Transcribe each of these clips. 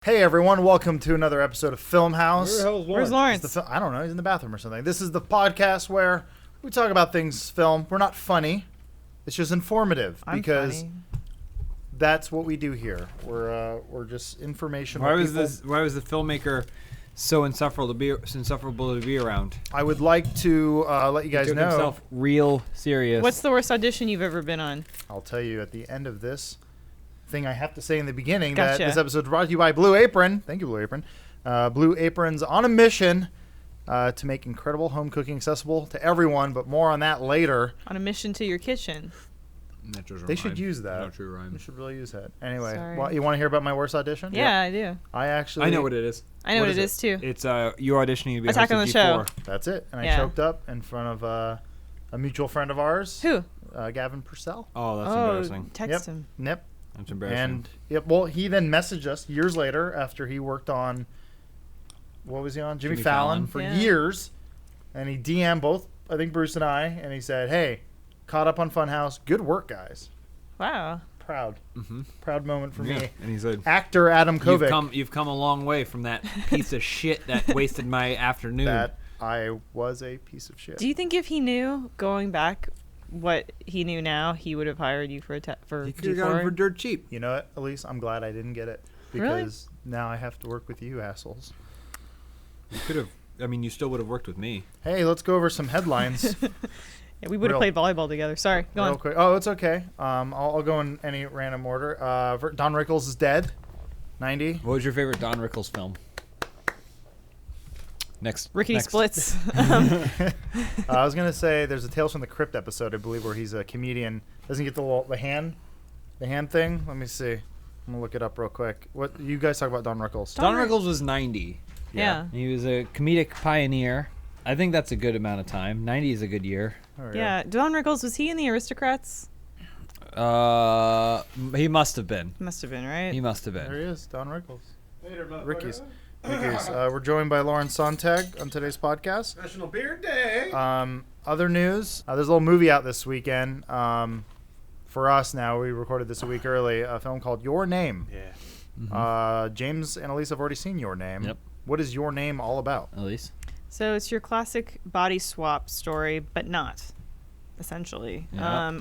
Hey everyone, welcome to another episode of Funhaus. Where's Lawrence? I don't know, he's in the bathroom or something. This is the podcast where we talk about things film. We're not funny. It's just informative because funny. That's what we do here. We're just informational. Why was the filmmaker so insufferable to be around? I would like to let you guys He took know. himself real serious. What's the worst audition you've ever been on? I'll tell you at the end of this thing. I have to say in the beginning Gotcha. that this episode is brought to you by Blue Apron. Thank you, Blue Apron. Blue Apron's on a mission to make incredible home cooking accessible to everyone, but more on that later. On a mission to your kitchen. They should use that. No true rhyme. They should really use that. Anyway, Sorry. well, you want to hear about my worst audition? Yeah, I do. I know what it is. I know what it is too. It's you auditioning to be Attack a on host the of Show. G4. That's it. And I Yeah. choked up in front of a mutual friend of ours. Who? Gavin Purcell. Oh, that's embarrassing. Text him. Yep. That's embarrassing. And well, he then messaged us years later after he worked on, what was he on? Jimmy Fallon for Yeah. years. And he DM'd both, I think, Bruce and I, and he said, hey, caught up on Funhaus. Good work, guys. Wow. Proud. Mm-hmm. Proud moment for me. And he said, Actor Adam Kovic. You've come a long way from that piece of shit that wasted my afternoon. That I was a piece of shit. Do you think if he knew going back what he knew now, he would have hired you for He could have got him for G4? dirt cheap. You know what, Elise? I'm glad I didn't get it. Really? Because now I have to work with you assholes. You could have. I mean, you still would have worked with me. Hey, let's go over some headlines. Yeah, we would have Real- played volleyball together. Sorry, go Real on. quick. Oh, it's okay. I'll go in any random order. Don Rickles is dead. 90. What was your favorite Don Rickles film? Next. Rickety next. Splits. I was gonna say there's a Tales from the Crypt episode, I believe, where he's a comedian. Doesn't he get the hand thing. Let me see. I'm gonna look it up real quick. What you guys talk about Don Rickles? Don Rickles was 90. Yeah. He was a comedic pioneer. I think that's a good amount of time. 90 is a good year. Oh, Yeah. Don Rickles, was he in the Aristocrats? He must have been. Must have been, right? He must have There been. he is, Don Rickles. Ricky's. We're joined by Lauren Sontag on today's podcast. National Beer Day. Other news. There's a little movie out this weekend. For us now, we recorded this a week early. A film called Your Name. Yeah. James and Elise have already seen Your Name. Yep. What is Your Name all about? Elise? So it's your classic body swap story, but not, essentially. Yeah.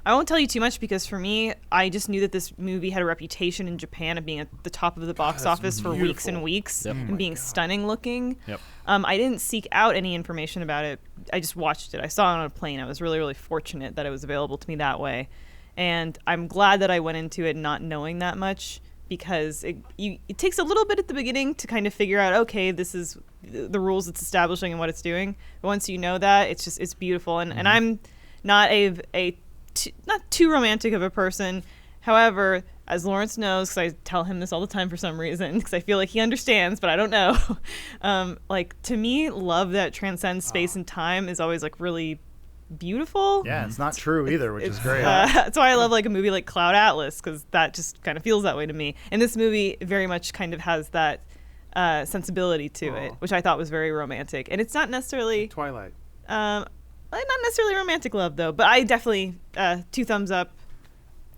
I won't tell you too much because for me, I just knew that this movie had a reputation in Japan of being at the top of the box office for weeks and weeks Yep. and being stunning looking. Yep. I didn't seek out any information about it. I just watched it. I saw it on a plane. I was really, really fortunate that it was available to me that way. And I'm glad that I went into it not knowing that much because it takes a little bit at the beginning to kind of figure out, okay, this is the rules it's establishing and what it's doing. But once you know that, it's beautiful. And I'm not not too romantic of a person. However, as Lawrence knows, because I tell him this all the time for some reason, because I feel like he understands, but I don't know. Like, to me, love that transcends space and time is always like really beautiful. Yeah, it's not true either, which is great. That's why I love like a movie like Cloud Atlas, because that just kind of feels that way to me. And this movie very much kind of has that sensibility to it, which I thought was very romantic. And it's not necessarily Twilight. not necessarily romantic love though, but I definitely 2 thumbs up.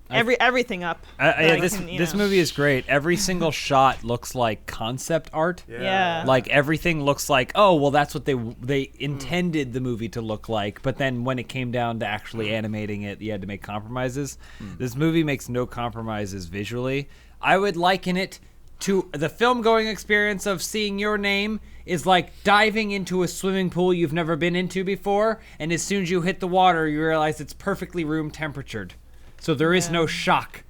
Everything up. This movie is great. Every single shot looks like concept art. Yeah. Like everything looks like, oh, well, that's what they intended the movie to look like. But then when it came down to actually animating it, you had to make compromises. This movie makes no compromises visually. I would liken it to the film-going experience of seeing Your Name is like diving into a swimming pool you've never been into before, and as soon as you hit the water, you realize it's perfectly room temperatured. So there is no shock.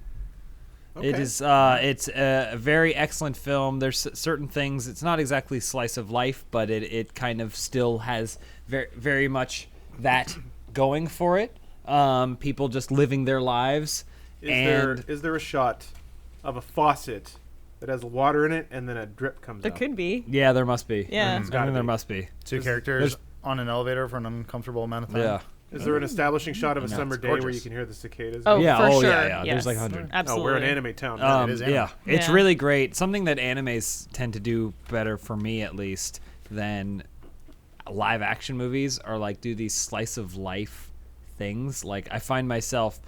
Okay. It's a very excellent film. There's certain things. It's not exactly slice of life, but it kind of still has very, very much that going for it. People just living their lives. Is there a shot of a faucet that has water in it and then a drip comes There out? could be. Yeah, there must be. Yeah. I It's think there must be. Two characters on an elevator for an uncomfortable amount of time. Yeah. Is there an establishing shot of a No, summer it's day where gorgeous. you can hear the cicadas? Oh, Yeah, for oh, sure. yeah. Yes. There's like 100. Absolutely. Oh, we're an anime town. It is anime. Yeah, it's Yeah. really great. Something that animes tend to do better, for me at least, than live action movies are like do these slice of life things. Like I find myself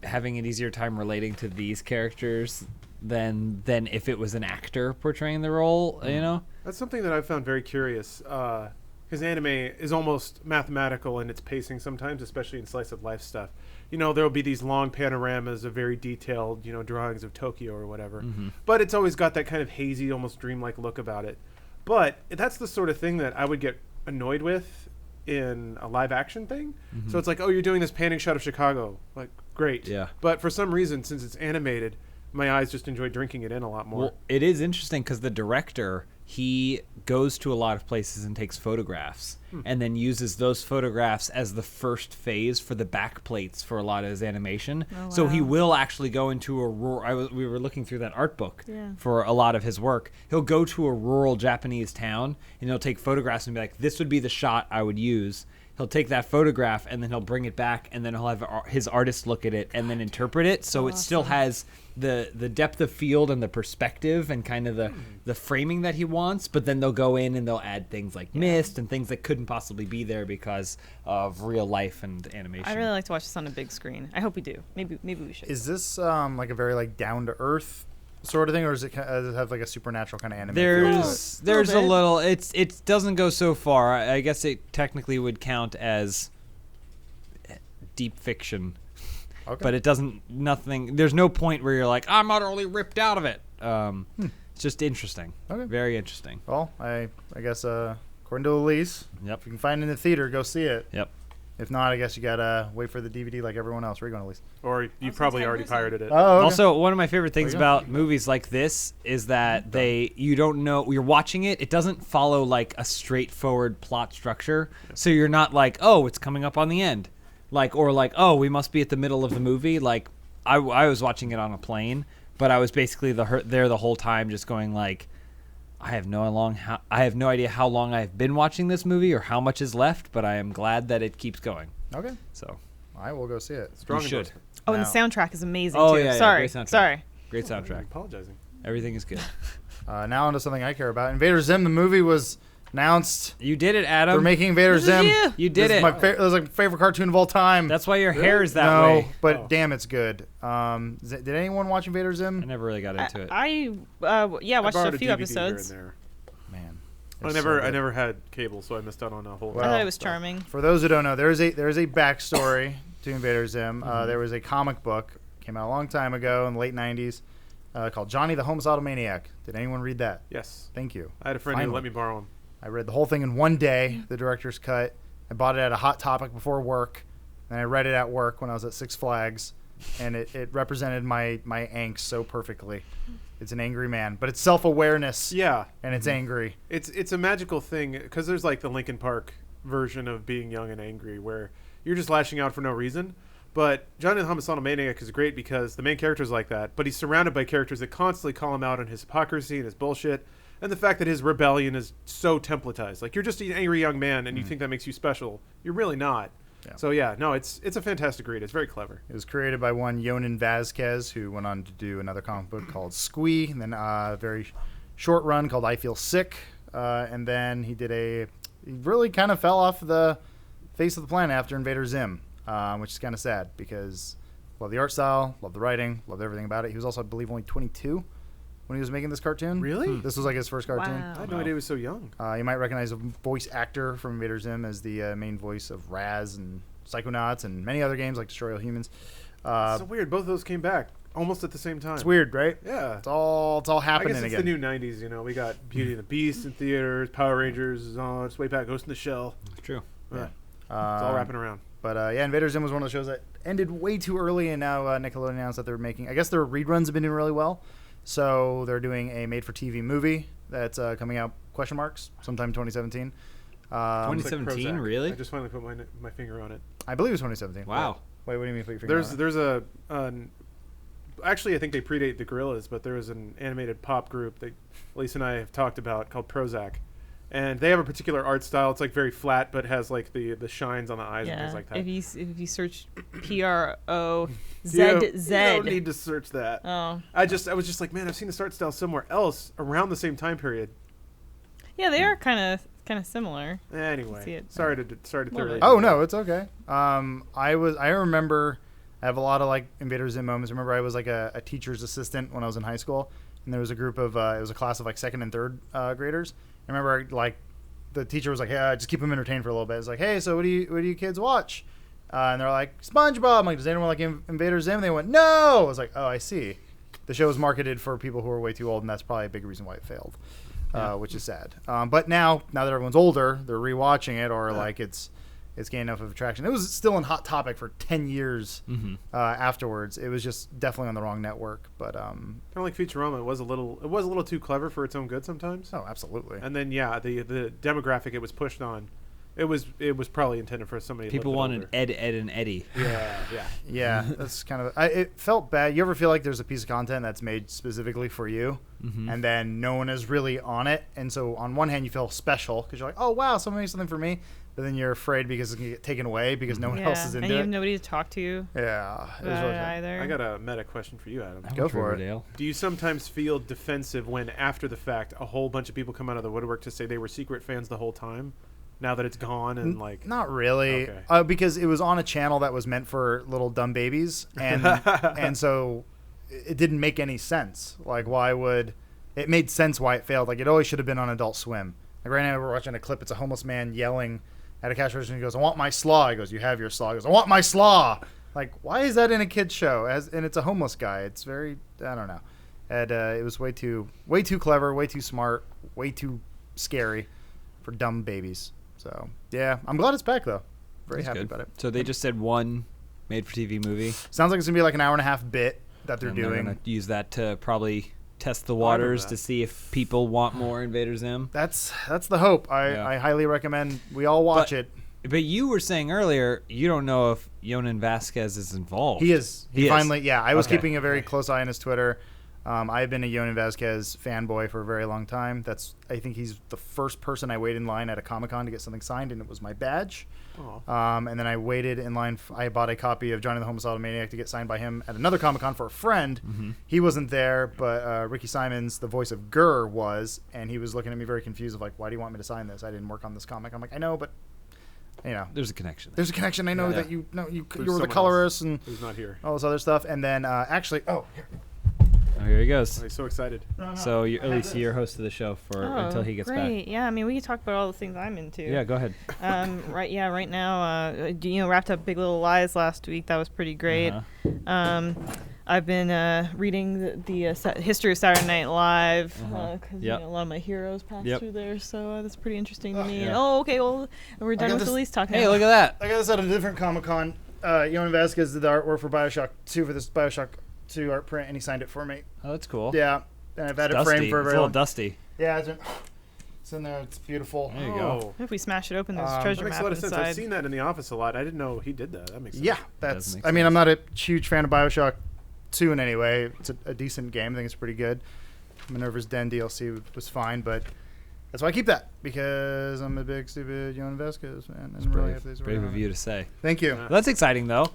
having an easier time relating to these characters than if it was an actor portraying the role. You know, That's something that I've found very curious. Because anime is almost mathematical in its pacing sometimes, especially in slice of life stuff. You know, there will be these long panoramas of very detailed, you know, drawings of Tokyo or whatever. But it's always got that kind of hazy, almost dreamlike look about it. But that's the sort of thing that I would get annoyed with in a live action thing. So it's like, oh, you're doing this panning shot of Chicago. Like, great. Yeah. But for some reason, since it's animated, my eyes just enjoy drinking it in a lot more. well, it is interesting because the director, he goes to a lot of places and takes photographs and then uses those photographs as the first phase for the back plates for a lot of his animation. Oh, So he wow. will actually go into a rural, we were looking through that art book Yeah. for a lot of his work. He'll go to a rural Japanese town and he'll take photographs and be like, this would be the shot I would use. He'll take that photograph and then he'll bring it back and then he'll have his artist look at it and then interpret it. So it still has the depth of field and the perspective and kind of the framing that he wants. But then they'll go in and they'll add things like mist and things that couldn't possibly be there because of real life and animation. I'd really like to watch this on a big screen. I hope we do. Maybe we should. Is this like a very like down to earth sort of thing, or does it does it have like a supernatural kind of anime? feel to it? There's a Little bit. little. It doesn't go so far. I guess it technically would count as deep fiction, Okay. but it doesn't. Nothing. There's no point where you're like, I'm utterly ripped out of it. It's just interesting. Okay. Very interesting. Well, I guess according to Elise, Yep. if you can find it in the theater, go see it. Yep. If not, I guess you gotta wait for the DVD like everyone else. Where are you going, Elise? Or you probably already pirated it. Oh, okay. Also, one of my favorite things There you go. about movies like this is that you don't know, you're watching it, it doesn't follow like a straightforward plot structure. So you're not like, oh, it's coming up on the end. Or oh, we must be at the middle of the movie. Like, I was watching it on a plane, but I was basically there the whole time just going like, I have no idea how long I've been watching this movie or how much is left, but I am glad that it keeps going. Okay, So, I will go see it. Strong you should. endorsement. Oh, and Now- the soundtrack is amazing Oh, too. yeah, Sorry. great soundtrack. Sorry. Great I'm soundtrack. apologizing. Everything is good. Now onto something I care about. Invader Zim, the movie was announced. You did it, We're Adam. making Invader This is Zim. you. You did This is it. my it was like my favorite cartoon of all time. That's why your Really? hair is that no, way. but Oh. damn, it's good. Did anyone watch Invader I Zim? never really got into it. I watched I borrowed a few DVD here and episodes. there. Man, I it's never so good. had cable, so I missed out on a whole. Well, I thought lot it of was stuff. charming. For those who don't know, there is a backstory to Invader Zim. There was a comic book came out a long time ago in the late '90s called Johnny the Homicidal Maniac. Did anyone read that? Yes, Thank you. I had a friend who Finally. let me borrow them. I read the whole thing in one day, the director's cut. I bought it at a Hot Topic before work, and I read it at work when I was at Six Flags, and it represented my angst so perfectly. It's an angry man, but it's self-awareness, Yeah, and it's angry. it's a magical thing because there's like the Linkin Park version of being young and angry, where you're just lashing out for no reason. But Johnny the Homicidal Maniac is great because the main character's like that, but he's surrounded by characters that constantly call him out on his hypocrisy and his bullshit, and the fact that his rebellion is so templatized. Like, you're just an angry young man, and you think that makes you special. You're really not. Yeah. So yeah, no, it's a fantastic read. It's very clever. It was created by one Yonan Vasquez, who went on to do another comic book called Squee, and then a very short run called I Feel Sick, and then he really kind of fell off the face of the planet after Invader Zim, which is kind of sad because love the art style, love the writing, love everything about it. He was also, I believe, only 22 when he was making this cartoon. Really? This was like his first cartoon. Wow. I had no idea he was so young. You might recognize a voice actor from Invader Zim as the main voice of Raz and Psychonauts and many other games like Destroy All Humans. So weird. Both of those came back almost at the same time. It's weird, right? Yeah. It's all I happening guess it's again. the new '90s. You know, we got Beauty and the Beast in theaters, Power Rangers is on. It's way back. Ghost in the Shell. It's true. Yeah. It's all Um, wrapping around. But yeah, Invader Zim was one of the shows that ended way too early, and now Nickelodeon announced that they're making. I guess their reruns have been doing really well, so they're doing a made-for-TV movie that's coming out sometime 2017. It's like 2017, Prozac. really? I just finally put my finger on it. I believe it's 2017. Wow. Wait, what do you mean? Put your finger on it? There's actually I think they predate the Gorillas, but there was an animated pop group that Lisa and I have talked about called Prozac, and they have a particular art style. It's like very flat, but has like the shines on the eyes and things Yeah. like that. If you search PROZZ. You don't need to search that. Oh. I was just like, man, I've seen this art style somewhere else around the same time period. Yeah, they are kind of similar. Anyway, See it. sorry to Little thoroughly. bit. Oh no, it's okay. I remember I have a lot of like Invader Zim moments. Remember, I was like a teacher's assistant when I was in high school, and there was a group of it was a class of like second and third graders. I remember like the teacher was like, "Yeah, just keep them entertained for a little bit." It's like, "Hey, so what do you kids watch?" And they're like, "SpongeBob." I'm like, "Does anyone like Invader Zim?" They went, "No." I was like, "Oh, I see." The show was marketed for people who are way too old, and that's probably a big reason why it failed, which is sad. But now that everyone's older, they're rewatching it, or like it's gained enough of attraction. It was still in Hot Topic for 10 years afterwards. It was just definitely on the wrong network. But kind of like Futurama, it was a little too clever for its own good sometimes. oh, absolutely. And then the demographic it was pushed on, it was probably intended for somebody. People a little wanted bit older. Ed, and Eddie. Yeah. Yeah, that's kind of. It felt bad. You ever feel like there's a piece of content that's made specifically for you, and then no one is really on it, and so on one hand you feel special because you're like, oh wow, someone made something for me, but then you're afraid because it's gonna get taken away because no one else is and into you it. have nobody to talk to Yeah, it was about really it fun. either. I got a meta question for you, Adam. Go for it. Riverdale. Do you sometimes feel defensive when, after the fact, a whole bunch of people come out of the woodwork to say they were secret fans the whole time? Now that it's gone and like, Not really, Okay. because it was on a channel that was meant for little dumb babies, and so it didn't make any sense. Like, why would it made sense why it failed? Like, it always should have been on Adult Swim. Like right now, we're watching a clip. It's a homeless man yelling at a cash register. And he goes, "I want my slaw." He goes, "You have your slaw." He goes, "I want my slaw." Like, why is that in a kid's show? And it's a homeless guy. It's very, I don't know. And it was way too clever, way too smart, way too scary for dumb babies. So yeah, I'm glad it's back though. Very That's happy good. about it. So they just said one made-for-TV movie. Sounds like it's gonna be like an hour and a half bit that they're and doing. They're gonna use that to probably test the I remember waters that. to see if people want more Invader Zim. That's the hope. Yeah. I highly recommend we all watch it. But you were saying earlier you don't know if Yonan Vasquez is involved. He is. He is. Finally, yeah. I was Okay. keeping a very close eye on his Twitter. I've been a Yonan Vasquez fanboy for a very long time. I think he's the first person I waited in line at a Comic-Con to get something signed, and it was my badge. Aw. And then I waited in line. I bought a copy of Johnny the Homicidal Maniac to get signed by him at another Comic-Con for a friend. He wasn't there, but Ricky Simons, the voice of Gurr, was, and he was looking at me very confused of like, why do you want me to sign this? I didn't work on this comic. I'm like, I know, but you know, There's a connection. there's a connection. I know Yeah. that you were the someone colorist and Who's not here? all this other stuff. And then actually, Oh, here he goes. I'm so excited. So at least you're host of the show for until he gets great. Yeah, I mean, we can talk about all the things I'm into. back. Yeah, go ahead. Right now, wrapped up Big Little Lies last week. That was pretty great. Uh-huh. I've been reading the history of Saturday Night Live because Yep. a lot of my heroes passed Yep. through there, so that's pretty interesting to me. yeah. And, okay, well, we're done got with the this- lease talk now. Hey, look at that. I got this at a different Comic-Con. Yonan Vasquez did the artwork for Bioshock 2 for this Bioshock 2 art print, and he signed it for me. Oh, that's cool. Yeah, and I've had It's it framed dusty. for a It's very a little long. dusty. Yeah, it's in there. It's beautiful. There you go. Oh, If we smash it open, there's That treasure that makes map a lot of sense. inside. I've seen that in the office a lot. I didn't know he did that. That makes sense. Yeah, does that's. make I mean, I'm not a huge fan of Bioshock 2 in any way. It's a decent game. I think it's pretty good. Minerva's Den DLC was fine, but that's why I keep that because I'm a big stupid Yonan Vasquez fan. And really happy he's Brave around. of you to say. Thank you. Yeah. That's exciting, though.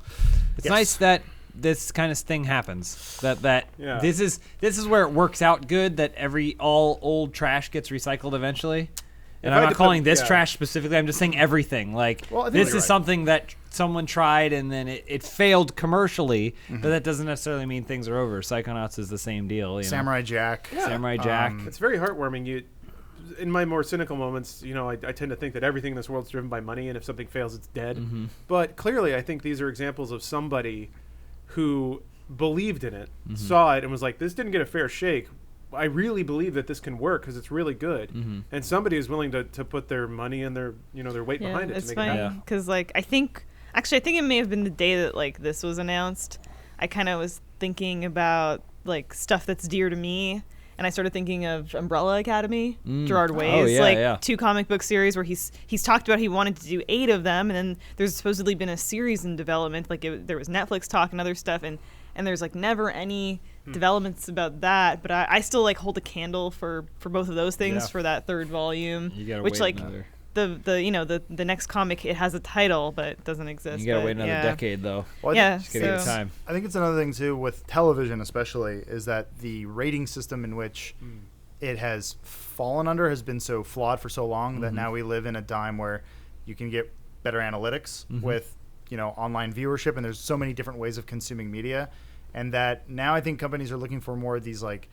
It's Yes. nice that this kind of thing happens. That Yeah. this is where it works out good. That all old trash gets recycled eventually. And If I I'm had not to calling put- this yeah. trash specifically. I'm just saying everything. Like Well, I think this is you're right. something that someone tried and then it failed commercially. But that doesn't necessarily mean things are over. Psychonauts is the same deal. You know? Samurai Jack. Samurai Jack. It's very heartwarming. In my more cynical moments, I tend to think that everything in this world is driven by money, and if something fails, it's dead. But clearly, I think these are examples of somebody who believed in it, saw it, and was like, "This didn't get a fair shake. I really believe that this can work because it's really good." And somebody is willing to put their money and their weight Yeah, behind it it's to make it happen. funny because I think it may have been the day that like this was announced. I kind of was thinking about like stuff that's dear to me, and I started thinking of Umbrella Academy, Gerard Way's yeah. 2 comic book series where he's talked about he wanted to do 8 of them, and then there's supposedly been a series in development. Like there was Netflix talk and other stuff, and there's like never any developments about that. But I still like hold a candle for both of those things Yeah. for that 3rd volume, You gotta which wait like. another. The next comic, it has a title but it doesn't exist. You gotta but wait another yeah. decade though. Well, I Yeah, think- Just gotta give it So- time. I think it's another thing too with television, especially, is that the rating system in which it has fallen under has been so flawed for so long that now we live in a time where you can get better analytics with online viewership, and there's so many different ways of consuming media, and that now I think companies are looking for more of these like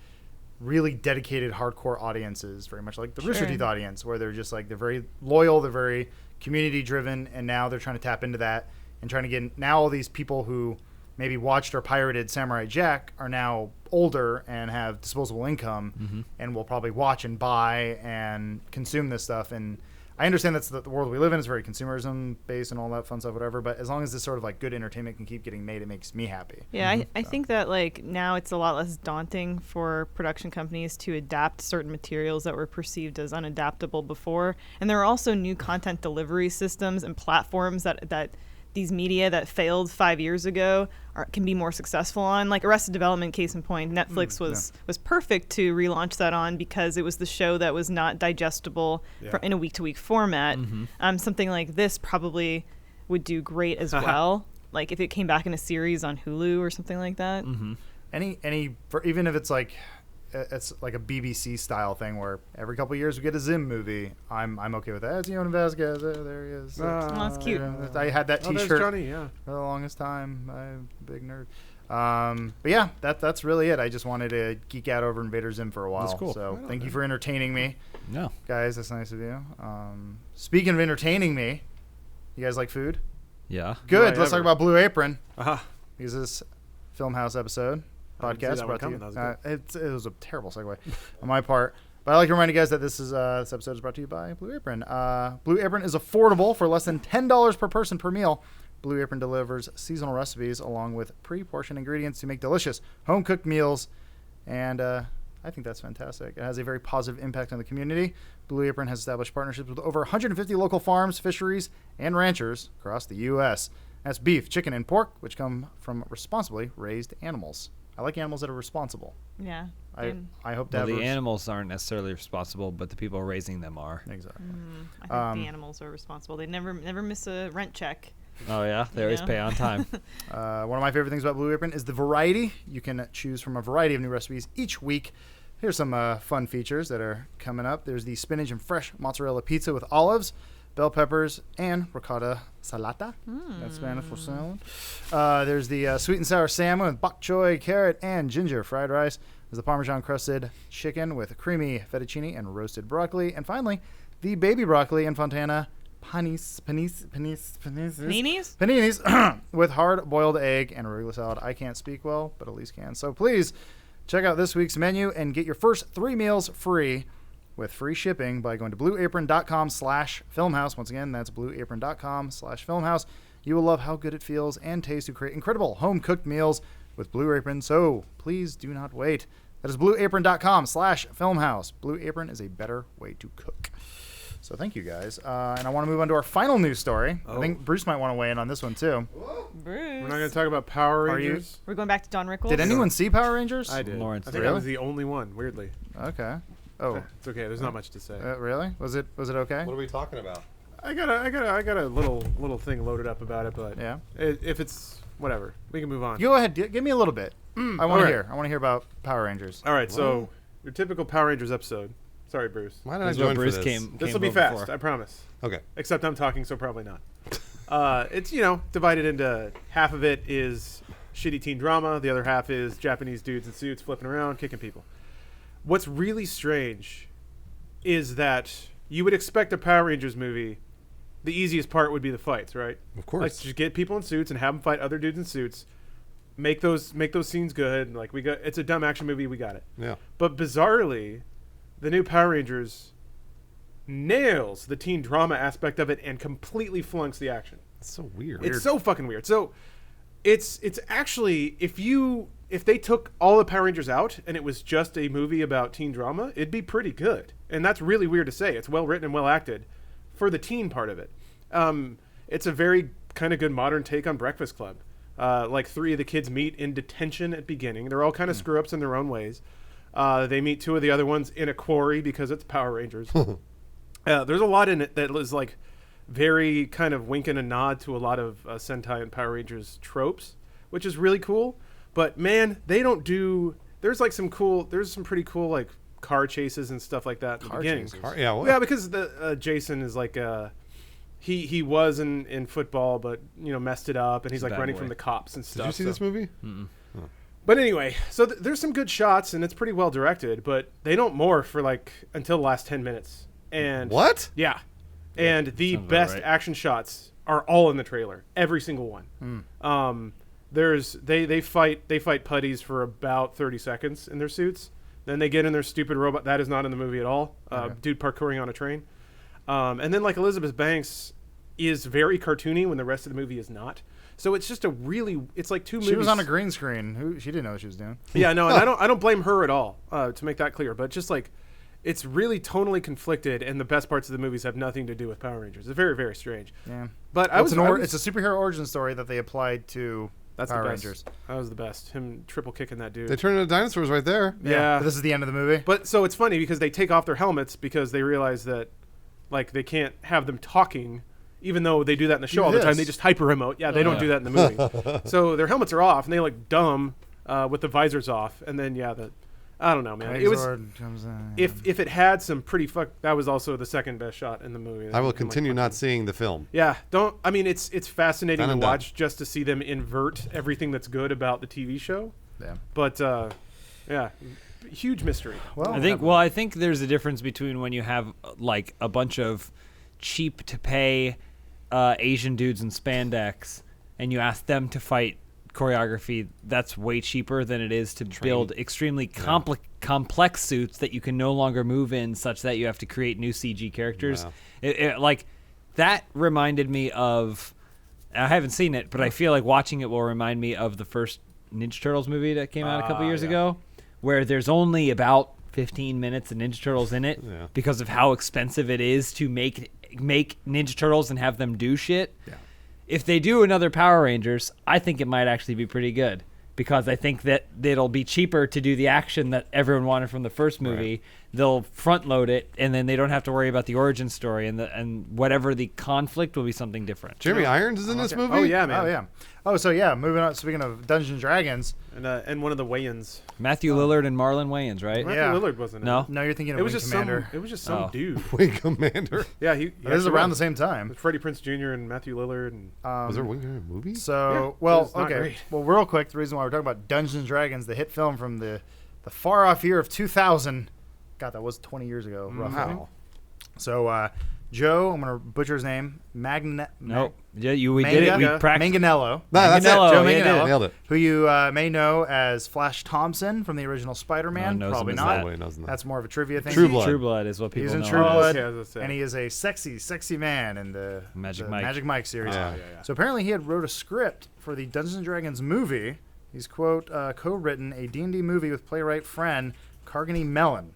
really dedicated hardcore audiences, very much like the Rooster Teeth audience, where they're just like, they're very loyal, they're very community driven, and now they're trying to tap into that and trying to get, now all these people who maybe watched or pirated Samurai Jack are now older and have disposable income and will probably watch and buy and consume this stuff. And I understand that's the world we live in. It's very consumerism based and all that fun stuff, whatever. But as long as this sort of like good entertainment can keep getting made, it makes me happy. Yeah, I think that like now it's a lot less daunting for production companies to adapt certain materials that were perceived as unadaptable before. And there are also new content delivery systems and platforms that these media that failed 5 years ago can be more successful on. Like Arrested Development, case in point, Netflix was perfect to relaunch that on because it was the show that was not digestible in a week-to-week format. Something like this probably would do great as well. Like if it came back in a series on Hulu or something like that. Even if it's like a BBC style thing where every couple of years we get a Zim movie, I'm okay with that. It's Ewan Vasquez. There he is. That's cute. I had that there's T-shirt Johnny, yeah. for the longest time. I'm a big nerd. But yeah, that's really it. I just wanted to geek out over Invader Zim for a while. That's cool. So thank you for entertaining me. No. Guys, that's nice of you. Speaking of entertaining me, you guys like food? Yeah. Good. Let's talk about Blue Apron. Uh-huh. Because this Filmhouse episode podcast brought to you. It was a terrible segue on my part. But I'd like to remind you guys that this episode is brought to you by Blue Apron. Blue Apron is affordable for less than $10 per person per meal. Blue Apron delivers seasonal recipes along with pre-portioned ingredients to make delicious home-cooked meals. And I think that's fantastic. It has a very positive impact on the community. Blue Apron has established partnerships with over 150 local farms, fisheries, and ranchers across the U.S. That's beef, chicken, and pork, which come from responsibly raised animals. I like animals that are responsible. Yeah. I hope to have the animals aren't necessarily responsible, but the people raising them are. Exactly. I think the animals are responsible. They never miss a rent check. Oh, yeah? They always pay on time. One of my favorite things about Blue Apron is the variety. You can choose from a variety of new recipes each week. Here's some fun features that are coming up. There's the spinach and fresh mozzarella pizza with olives, bell peppers, and ricotta salata. That's Spanish for salad. There's the sweet and sour salmon with bok choy, carrot, and ginger fried rice. There's the Parmesan crusted chicken with creamy fettuccine and roasted broccoli. And finally, the baby broccoli and Fontana paninis with hard-boiled egg and arugula salad. I can't speak well, but Elise can. So please check out this week's menu and get your first 3 meals free with free shipping by going to blueapron.com/filmhouse. Once again, that's blueapron.com/filmhouse. You will love how good it feels and tastes to create incredible home-cooked meals with Blue Apron, so please do not wait. That is blueapron.com/filmhouse. Blue Apron is a better way to cook. So thank you, guys. And I want to move on to our final news story. I think Bruce might want to weigh in on this one, too. Bruce. We're not going to talk about Power Rangers. We're going back to Don Rickles. Did anyone see Power Rangers? I did. Lawrence, I think I was the only one, weirdly. Okay. Oh, It's okay. There's not much to say. really? Was it okay? What are we talking about? I got a little thing loaded up about it, but Yeah. if it's whatever, we can move on. Go ahead. Give me a little bit. I want to alright. hear. I want to hear about Power Rangers. All right, so your typical Power Rangers episode. Sorry, Bruce. Why did I This is what join for Bruce this? came This will be over fast, for. I promise. Okay. Except I'm talking, so probably not. It's divided into half of it is shitty teen drama, the other half is Japanese dudes in suits flipping around, kicking people. What's really strange is that you would expect a Power Rangers movie. The easiest part would be the fights, right? Of course. Like just get people in suits and have them fight other dudes in suits. Make those scenes good. Like it's a dumb action movie. We got it. Yeah. But bizarrely, the new Power Rangers nails the teen drama aspect of it and completely flunks the action. It's so weird. It's so fucking weird. So it's actually if they took all the Power Rangers out and it was just a movie about teen drama, it'd be pretty good. And that's really weird to say. It's well written and well acted for the teen part of it. It's a very kind of good modern take on Breakfast Club. Like 3 of the kids meet in detention at beginning. They're all kind of screw-ups in their own ways. They meet 2 of the other ones in a quarry because it's Power Rangers. There's a lot in it that is like very kind of wink and a nod to a lot of Sentai and Power Rangers tropes, which is really cool. But man, they don't do. There's some pretty cool like car chases and stuff like that in the beginning. Yeah, what? Yeah, because the Jason is like he was in football, but messed it up, and he's like Bad running boy. from the cops and stuff. Did you see this movie? But anyway, so there's some good shots, and it's pretty well directed, but they don't morph for until the last 10 minutes. And What? Yeah. And the sounds about best right. action shots are all in the trailer. Every single one. They fight putties for about 30 seconds in their suits. Then they get in their stupid robot. That is not in the movie at all. Dude parkouring on a train. And then Elizabeth Banks is very cartoony when the rest of the movie is not. So it's just it's like two movies. She was on a green screen. She didn't know what she was doing. Yeah, no, and I don't blame her at all, to make that clear. But just it's really tonally conflicted, and the best parts of the movies have nothing to do with Power Rangers. It's very, very strange. Yeah. But It's a superhero origin story that they applied to that's Power the best. Rangers. That was the best. Him triple kicking that dude. They turned into dinosaurs right there. Yeah. But this is the end of the movie. But so it's funny because they take off their helmets because they realize that they can't have them talking, even though they do that in the show all the time. this. They just hyper emote. Yeah, they don't do that in the movie. So their helmets are off, and they look dumb with the visors off. And then I don't know, man. It was Megazord comes in. if it had some pretty that was also the second best shot in the movie. I will continue not seeing the film. Yeah, it's fascinating Done to and watch just to see them invert everything that's good about the TV show. Yeah. But huge mystery. Well, I think there's a difference between when you have a bunch of cheap to pay Asian dudes in spandex and you ask them to fight choreography that's way cheaper than it is to build extremely complex suits that you can no longer move in, such that you have to create new CG characters. Wow. That reminded me of, I haven't seen it, but I feel like watching it will remind me of the first Ninja Turtles movie that came out a couple years ago, where there's only about 15 minutes of Ninja Turtles in it because of how expensive it is to make Ninja Turtles and have them do shit. Yeah. If they do another Power Rangers, I think it might actually be pretty good, because I think that it'll be cheaper to do the action that everyone wanted from the first movie. Right. They'll front load it, and then they don't have to worry about the origin story, and whatever the conflict will be something different. Jeremy Irons is in this movie? Oh yeah, man. Oh yeah. Oh, so yeah. Moving on. Speaking of Dungeons and Dragons. And one of the weigh-ins. Matthew Lillard and Marlon Wayans, right? Matthew Yeah. Lillard wasn't in No? it. No, you're thinking of It was Wing just Commander. some Oh. dude. Wing Commander. Yeah, This is around the same time. Freddie Prinze Jr. and Matthew Lillard and Was there a Wing Commander movie? So, Yeah, it's not okay. great. Well, real quick, the reason why we're talking about Dungeons and Dragons, the hit film from the far off year of 2000. God, that was 20 years ago, roughly. Wow. So, Joe, I'm going to butcher his name, Nope. Yeah, we did it. We Manga. practiced. Manganiello. No, that's it. Manganiello, Joe yeah, I did Manganiello, it. Nailed it. who you may know as Flash Thompson from the original Spider-Man. No one knows Probably him as not. that. Nobody knows that. That's more of a trivia thing. True Blood. True Blood is what people He's in know. True him as. Blood, okay, I was gonna say. and he is a sexy man in the Magic the Mike. Magic Mike series. Yeah. yeah. So apparently he had wrote a script for the Dungeons and Dragons movie. He's co-written a D&D movie with playwright friend Carnegie Mellon.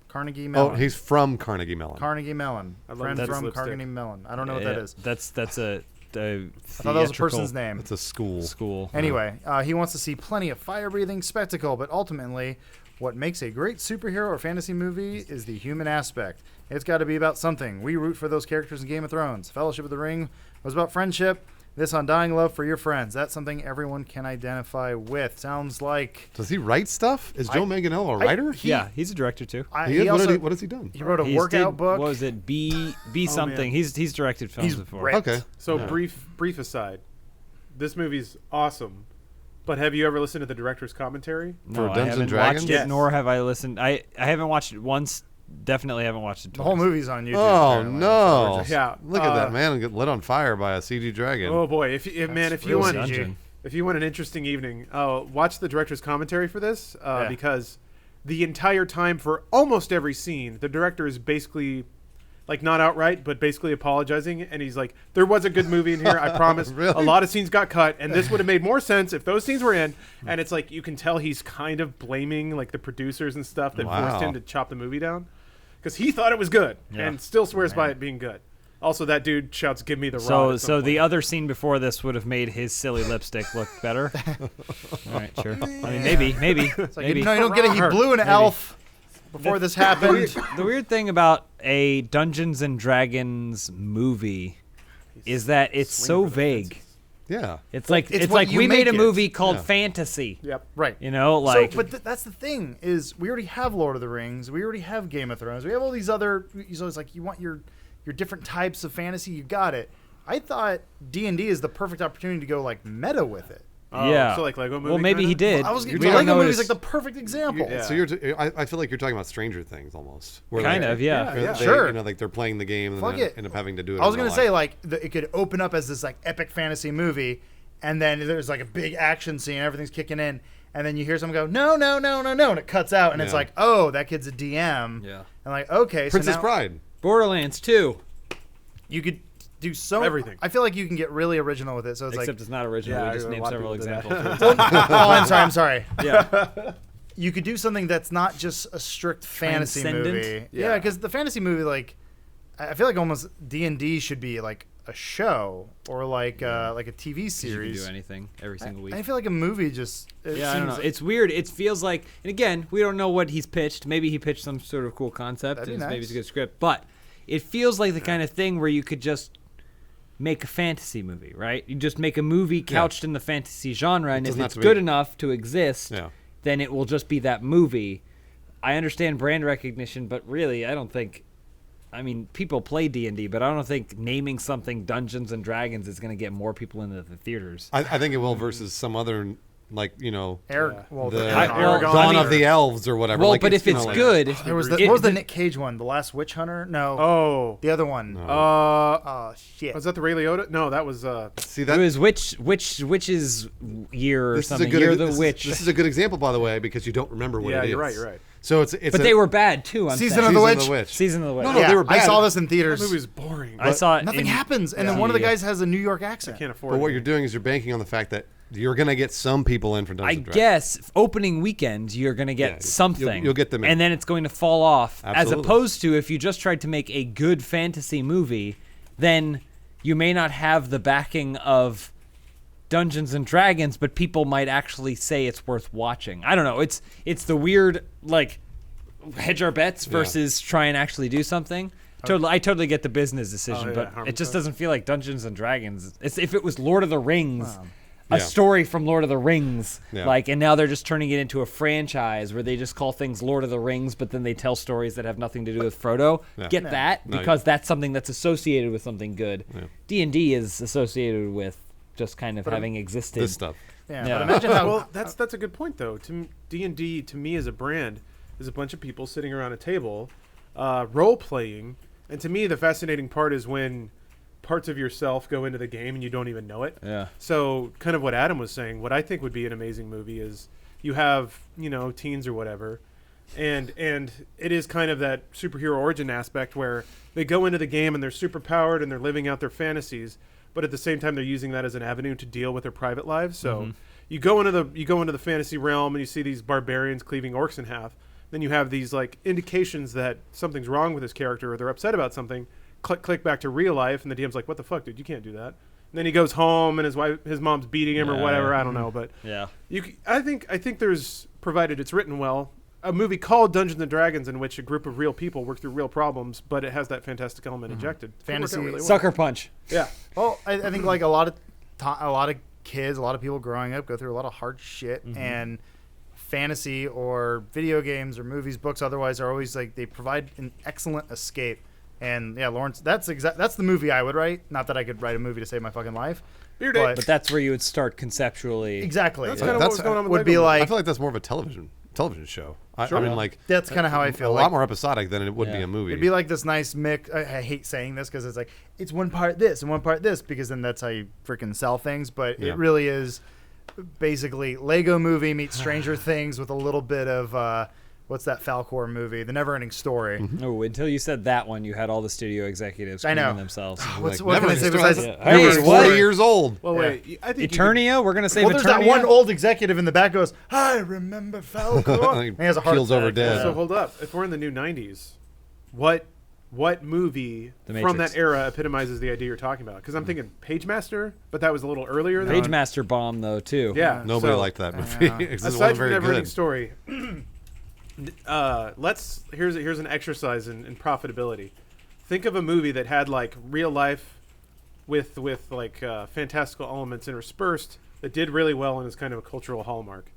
Carnegie Mellon. Oh, he's from Carnegie Mellon. Carnegie Mellon. I love Friend that from lipstick. Carnegie Mellon. I don't know what that is. That's a I thought that was a person's name. It's a school. School. Anyway, he wants to see plenty of fire-breathing spectacle, but ultimately, what makes a great superhero or fantasy movie is the human aspect. It's got to be about something. We root for those characters in Game of Thrones. Fellowship of the Ring was about friendship. This undying love for your friends. That's something everyone can identify with. Sounds like... Does he write stuff? Is Joe Manganiello a writer? Yeah, he's a director too. He is? What has he done? He wrote a He's workout did- book. What was it? Be something. man. He's directed films He's before. ripped. Okay. So Yeah. brief aside. This movie's awesome. But have you ever listened to the director's commentary? No, For I Dungeons and haven't Dragons? watched it, Yes. nor have I listened. I haven't watched it once. Definitely haven't watched it The twice. whole movie's on YouTube. Oh, apparently. no. Yeah, Look at that man get lit on fire by a CG dragon. Oh boy, if you real want CG. if you want an interesting evening, watch the director's commentary for this because the entire time for almost every scene, the director is basically not outright, but basically apologizing, and he's like, "There was a good movie in here, I promise. Really? A lot of scenes got cut, and this would have made more sense if those scenes were in." And it's like you can tell he's kind of blaming the producers and stuff that Wow. forced him to chop the movie down because he thought it was good and still swears by it being good. Also, that dude shouts, "Give me the rod." So at some the point. other scene before this would have made his silly lipstick look better. All right, sure. I mean, maybe. It's like, maybe. no, you don't get it. He blew an elf before this happened. The weird thing about a Dungeons and Dragons movie is that it's so vague. Yeah. It's like it's what you we made a make it. movie called Yeah. Fantasy. Yep. Right. You know, like So, but that's the thing is we already have Lord of the Rings. We already have Game of Thrones. We have all these other. So it's like you want your your different types of fantasy. You got it. I thought D&D is the perfect opportunity to go like meta with it. Oh, yeah. so like Lego movie. Well, maybe kinda? he did. I was We the don't Lego know movie is his- like the perfect example. Yeah. So I feel like you're talking about Stranger Things almost. Where Kind like, of, yeah. where Yeah. they, Sure. You know, like they're playing the game and Fuck then it. end up having to do it. I was in gonna real say life. like it could open up as this like epic fantasy movie, and then there's like a big action scene, everything's kicking in, and then you hear someone go no, and it cuts out, and it's Yeah. like, oh, that kid's a DM. Yeah. And like, okay, Princess so now Bride. Borderlands 2. you could do so Everything. I feel like you can get really original with it. So it's Except it's not original. Yeah, we just a named lot of several people did examples. like, oh, I'm sorry. yeah. You could do something that's not just a strict fantasy Transcendent? movie. Yeah. Yeah, because the fantasy movie, like, I feel like almost D&D should be like a show or like a TV You can series. do anything every single week. I feel like a movie just. It Yeah, I don't know. seems- It's weird. It feels like, and again, we don't know what he's pitched. Maybe he pitched some sort of cool concept, That'd be and maybe nice. it's a good script. But it feels like the kind of thing where you could just make a fantasy movie, right? You just make a movie couched in the fantasy genre, and if doesn't have it's to be- good enough to exist, Yeah. then it will just be that movie. I understand brand recognition, but really, I don't think. I mean, people play D&D, but I don't think naming something Dungeons and Dragons is going to get more people into the theaters. I think it will versus some other like Eric, Yeah. well, the the, Dawn of the Elves or whatever. Well, like, but if you it's know, like- good, there was it- what was the the- Nick Cage one? The Last Witch Hunter? No, Oh. the other one. No. Oh shit! Was that the Ray Liotta? No, that was see it that was witch's year or this is a something. good Year of the this is- Witch. This is a good example, by the way, because you don't remember what Yeah, it is. you're right. You're right. So it's but they were bad too. I'm Season saying. of the Season Witch. of the Witch. Season of the Witch. No, Yeah, they were I bad. saw this in That theaters. movie was boring. I saw it. Nothing in- happens, and then Yeah. one of the guys has a New York accent. Can't afford But it. what you're doing is you're banking on the fact that you're gonna get some people in for I Dungeons and Dragons. guess opening weekend you're going to get Yeah, something. you'll get them in. and then it's going to fall off. Absolutely. As opposed to if you just tried to make a good fantasy movie, then you may not have the backing of Dungeons and Dragons, but people might actually say it's worth watching. I don't know. It's the weird like hedge our bets versus try and actually do something. I totally get the business decision, Oh, yeah, but Harmon it just Cook. doesn't feel like Dungeons and Dragons. It's if it was Lord of the Rings. Yeah. A story from Lord of the Rings, Yeah. like, and now they're just turning it into a franchise where they just call things Lord of the Rings, but then they tell stories that have nothing to do with Frodo. Yeah. Get No. that No, because that's something that's associated with something good. Yeah. D&D is associated with just kind of having existed. This stuff. Yeah, Yeah. but imagine how. Well, that's a good point though. D&D to me as a brand is a bunch of people sitting around a table, role playing, and to me the fascinating part is when parts of yourself go into the game and you don't even know it. Yeah. So kind of what Adam was saying, what I think would be an amazing movie is you have teens or whatever, and it is kind of that superhero origin aspect where they go into the game and they're super powered and they're living out their fantasies, but at the same time they're using that as an avenue to deal with their private lives. So you go into the fantasy realm and you see these barbarians cleaving orcs in half. Then you have these like indications that something's wrong with this character or they're upset about something. Click back to real life, and the DM's like, "What the fuck, dude? You can't do that." And then he goes home, and his mom's beating him or Yeah. whatever. I don't know, but Yeah. I think there's, provided it's written well, a movie called Dungeons and Dragons in which a group of real people work through real problems, but it has that fantastic element injected. It could work out Fantasy- really well. Sucker Punch. Yeah. Well, I think like a lot of kids, a lot of people growing up go through a lot of hard shit, and fantasy or video games or movies, books, otherwise are always like they provide an excellent escape. And yeah, Lawrence, that's the movie I would write. Not that I could write a movie to save my fucking life. Beer day. But that's where you would start conceptually. Exactly. That's Yeah. kind of what was That's- going on with would Lego be Movie. like I feel like that's more of a television show. I Sure. mean, like that's kind of how I feel. a like, lot more episodic than it would be Yeah. a movie. It'd be like this nice mix. I hate saying this because it's like it's one part this and one part this because then that's how you freaking sell things. But Yeah. it really is basically Lego Movie meets Stranger Things with a little bit of what's that Falcor movie, The Neverending Story. Oh, until you said that one, you had all the studio executives I know. screaming themselves. What Like, can I never say understood besides? that. Hey, Never's what? 40 years old. Well, Yeah. wait. I think you could- Eternia? We're going to say Well, there's that Eternia? one old executive in the back goes, "I remember Falcor." He And he has a heart keels over attack. dead. So hold up. If we're in the new '90s, what movie The from Matrix. that era epitomizes the idea you're talking about? Because I'm thinking Pagemaster, but that was a little earlier. than Pagemaster bomb, though, too. Yeah. Nobody so, liked that movie. Yeah. 'cause it Aside wasn't from very Neverending good. Story, here's an exercise in profitability. Think of a movie that had like real life with like fantastical elements interspersed that did really well and is kind of a cultural hallmark.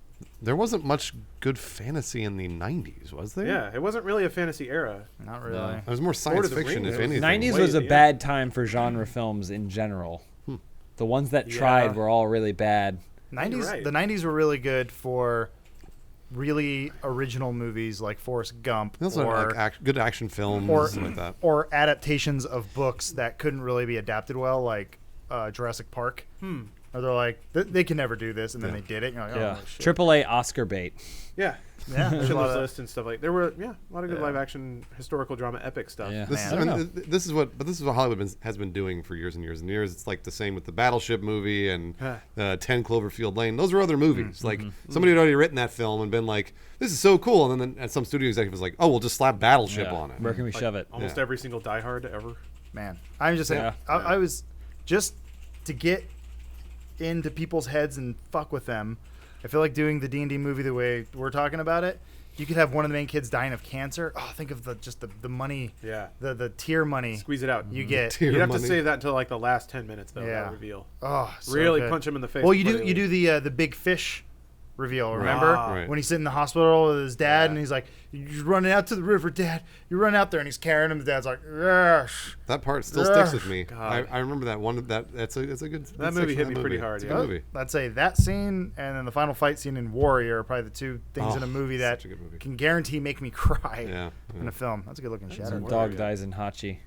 There wasn't much good fantasy in the 90s, was there? Yeah, it wasn't really a fantasy era. Not really. No. There was more science of the fiction, Rings. if It was anything. 90s Way was at a the bad time for genre films in general. The ones that tried were all really bad. 90s. right. The 90s were really good for really original movies like Forrest Gump, Also, or like good action films or and like that. or adaptations of books that couldn't really be adapted well, like Jurassic Park. Or they're like, they can never do this, and then they did it. And you're like, oh, Yeah. shit. AAA Oscar bait. Yeah. Yeah, there's a lot Schindler's of- List and stuff like. There were a lot of good live action historical drama epic stuff. Yeah. This is, Man. I mean, this is what Hollywood has been doing for years and years and years. It's like the same with the Battleship movie and 10 Cloverfield Lane. Those are other movies. Like somebody had already written that film and been like, "This is so cool," and then some studio executive was like, "Oh, we'll just slap Battleship on it." Where can we Like, shove it? Almost Yeah. every single Die Hard ever. Man, I'm just saying. Yeah. I was just to get into people's heads and fuck with them. I feel like doing the D&D movie the way we're talking about it. You could have one of the main kids dying of cancer. Oh, think of the money, Yeah. the tier money Squeeze it out. you get. Tier You'd have to money. save that until like the last 10 minutes though. Yeah. That reveal. Oh, so Really good. punch him in the face. Well, you before do they you do leave. the big fish reveal. Remember Right. when he's sitting in the hospital with his dad Yeah. and he's like, "You're running out to the river, Dad. You run out there," and he's carrying him. The dad's like, "Yes." That part still sticks with me. God. I remember that one. It's a good. That movie hit me pretty hard, It's a yeah. good movie. I'd say that scene and then the final fight scene in Warrior are probably the two things in a movie that such a good movie. can guarantee make me cry Yeah, in yeah. a film. That's a good looking shadow. The dog dies in Hachi.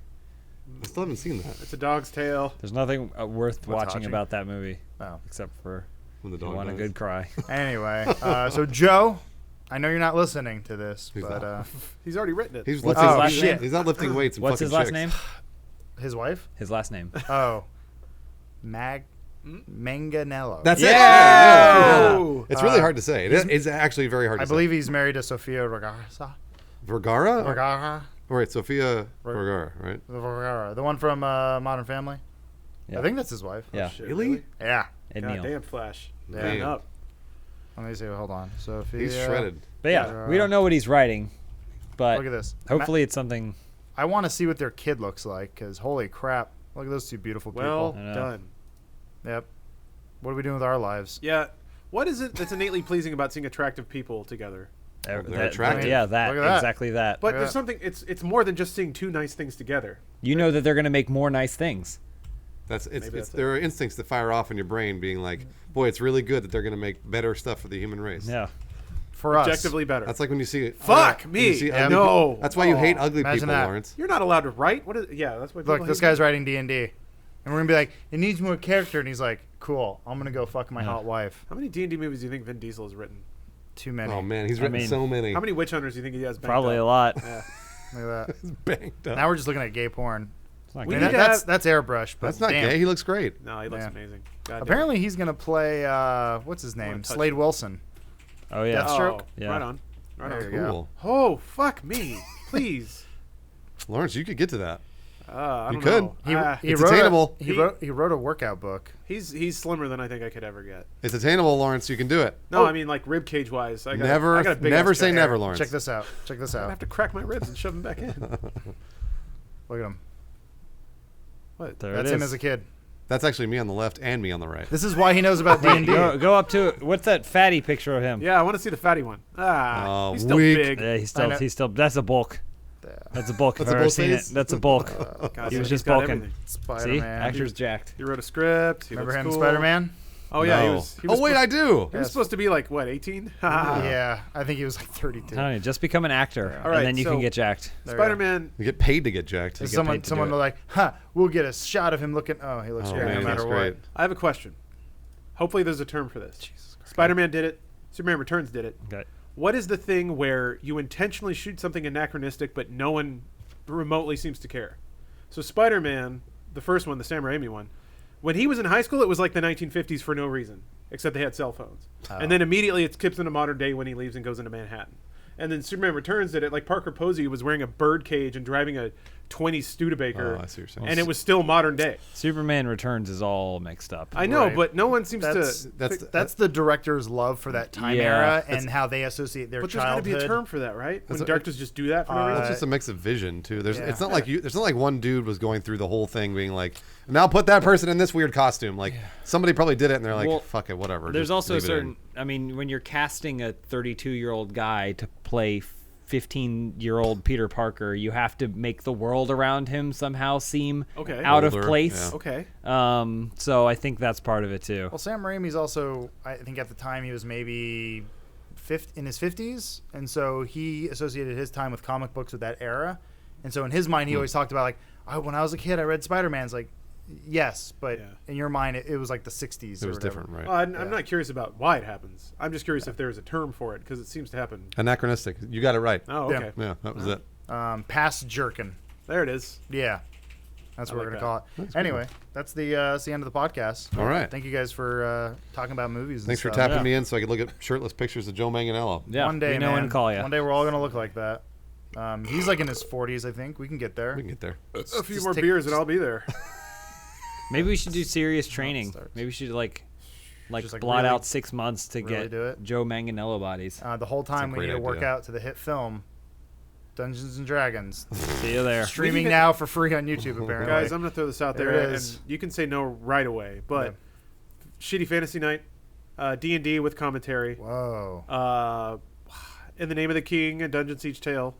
I still haven't seen that. It's a dog's tale. There's nothing worth watching Hachi? about that movie Oh. except for When the you dog want a dies. good cry. Anyway, so Joe, I know you're not listening to this, Who's but that? He's already written it. He's What's lifting, his last he's, name? he's not lifting weights. And What's fucking his last chicks. name? his wife? His last name. Oh, Manganello. That's it. Yeah! Yeah, nailed it. It's really hard to say. It's actually very hard I to believe he's married to Sofia Vergara. say. Vergara? Vergara, Oh, right, Sofia Vergara, right? Vergara, the one from Modern Family. Yeah. I think that's his wife. Yeah. Shit, Really? Yeah. Ed God Neal. damn, Flash. Yeah. Man up. Let me see. Hold on. Sophia. He's shredded. But yeah, we don't know what he's writing, but Look at this. hopefully it's something. I want to see what their kid looks like, because holy crap. Look at those two beautiful Well people. I know. done. Yep. What are we doing with our lives? Yeah. What is it that's innately pleasing about seeing attractive people together? They're attractive. Yeah, that. Look at that. Exactly that. But Yeah. there's something. It's more than just seeing two nice things together. You know that they're going to make more nice things. That's Maybe that's there are instincts that fire off in your brain, being like, "Boy, it's really good that they're going to make better stuff for the human race." Yeah. For us. Objectively better. That's like when you see Fuck when you me. see Yeah. ugly No. people- That's why you hate ugly Imagine people, that. Lawrence. You're not allowed to write. What is? Yeah, that's what. Look, people this hate. guy's writing D&D. And we're going to be like, it needs more character. And he's like, cool. I'm going to go fuck my hot wife. How many D&D movies do you think Vin Diesel has written? Too many. Oh man, he's written mean, so many. How many witch hunters do you think he has? banked Probably up? a lot. Yeah. Look at that. Banged up. Now we're just looking at gay porn. It's not We good. need to That's airbrush. But That's not damn. gay. He looks great. No, he looks Yeah. amazing. God Apparently he's going to play, what's his name? touch Slade him. Wilson. Oh yeah. damn. Deathstroke? Oh, Yeah. Right on. Right There on. you go. Cool. Oh, fuck me. Please. Lawrence, you could get to that. I You don't could. know. It's attainable. He wrote a workout book. He's slimmer than I think I could ever get. It's attainable, Lawrence. You can do it. No, I mean like rib cage wise. I got Never, I got a big never ass say chest. never, Lawrence. Check this out. Check this I out. have to crack my ribs and shove them back in. Look at him. What? There That's it him is. as a kid. That's actually me on the left and me on the right. This is why he knows about D&D. Go up to what's that fatty picture of him? Yeah, I want to see the fatty one. Oh, He's still weak. big. Yeah, I know. he's still that's a bulk. That's a bulk. If That's I've a ever bulk seen it. face? That's a bulk. God, He was he's just got bulking. everything. See, Spider-Man. actor's jacked. He wrote a script. He Remember looks him, cool. Spider-Man? Oh yeah, he No. was. Oh wait, I do. He was supposed to be like what, 18? Yeah, I think he was like 32. Telling you, just become an actor, All right, and then you so- can get jacked. There we go. Spider-Man. You get paid to get jacked. get Someone paid to do it. was like, we'll get a shot of him looking. Oh, he looks Oh, great man, no he matter looks what. great. I have a question. Hopefully, there's a term for this. Spider-Man did it. Superman Returns did it. Okay. What is the thing where you intentionally shoot something anachronistic, but no one remotely seems to care? So Spider-Man, the first one, the Sam Raimi one, when he was in high school, it was like the 1950s for no reason, except they had cell phones. And then immediately it skips into modern day when he leaves and goes into Manhattan. And then Superman Returns did it like Parker Posey was wearing a bird cage and driving a 20 Studebaker, Oh, I see what you're saying. and it was still modern day. Superman Returns is all mixed up. I know, Right. but no one seems That's to. that's the director's love for that time Yeah, era that's- and how they associate their But there's got to be childhood. a term for that, right? When That's a- directors just do that for no Uh, reason. It's just a mix of vision too. There's Yeah. it's not like there's not like one dude was going through the whole thing being like, now put that person in this weird costume. Like somebody probably did it and they're like, Well, fuck it, whatever. There's just also a leave it in. certain. I mean, when you're casting a 32-year-old guy to play 15-year-old Peter Parker, you have to make the world around him somehow seem Okay. out Older, of place. yeah. Okay. So I think that's part of it too. Well, Sam Raimi's also, I think at the time he was maybe in his 50s, and so he associated his time with comic books with that era. And so in his mind, he always talked about when I was a kid, I read Spider-Man's. Like, yes, but Yeah. in your mind, it was like the 60s. It or was whatever. different, right? I'm not curious about why it happens. I'm just curious if there's a term for it because it seems to happen. Anachronistic. You got it right. Oh, Yeah. okay. Yeah, that was it. Past jerkin. There it is. Yeah. That's I what like we're going to call it. Anyway, that's the end of the podcast. All right. Thank you guys for talking about movies. Thanks for and stuff. tapping Yeah. me in so I could look at shirtless pictures of Joe Manganiello. Yeah, One day, we know man. when to call you. One day we're all going to look like that. He's like in his 40s, I think. We can get there. We can get there. A few Just more take- beers and I'll be there. Maybe we should do serious training. starts. Maybe we should like Just, like, blot really- out 6 months to really get do it? Joe Manganiello bodies. The whole time we great need to work idea. out to the hit film Dungeons and Dragons. See you there. Streaming now for free on YouTube, apparently. Guys, I'm going to throw this out There there, it and is. you can say no right away, but Shitty Fantasy Night, D&D with commentary, Whoa. In the Name of the King, and Dungeon Siege Tale.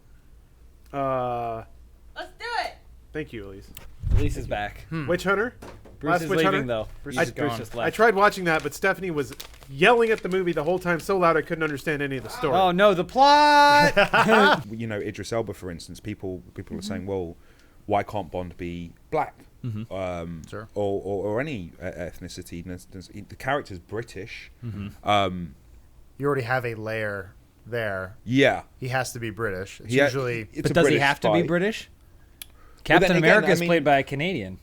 Let's do it. Thank you, Elise. Elise is back. Witch Hunter. Bruce Last is Witch leaving Hunter? though. Bruce Bruce is gone. just I left. tried watching that, but Stephanie was yelling at the movie the whole time so loud I couldn't understand any of the story. Oh no, the plot. You know, Idris Elba, for instance, people are saying, well, why can't Bond be black? Sure. Or any ethnicity. The character's British. You already have a layer there. Yeah. He has to be British. It's He ha- usually... it's But a does he British have to be spy. British? Well, Captain then again, America is I mean- played by a Canadian.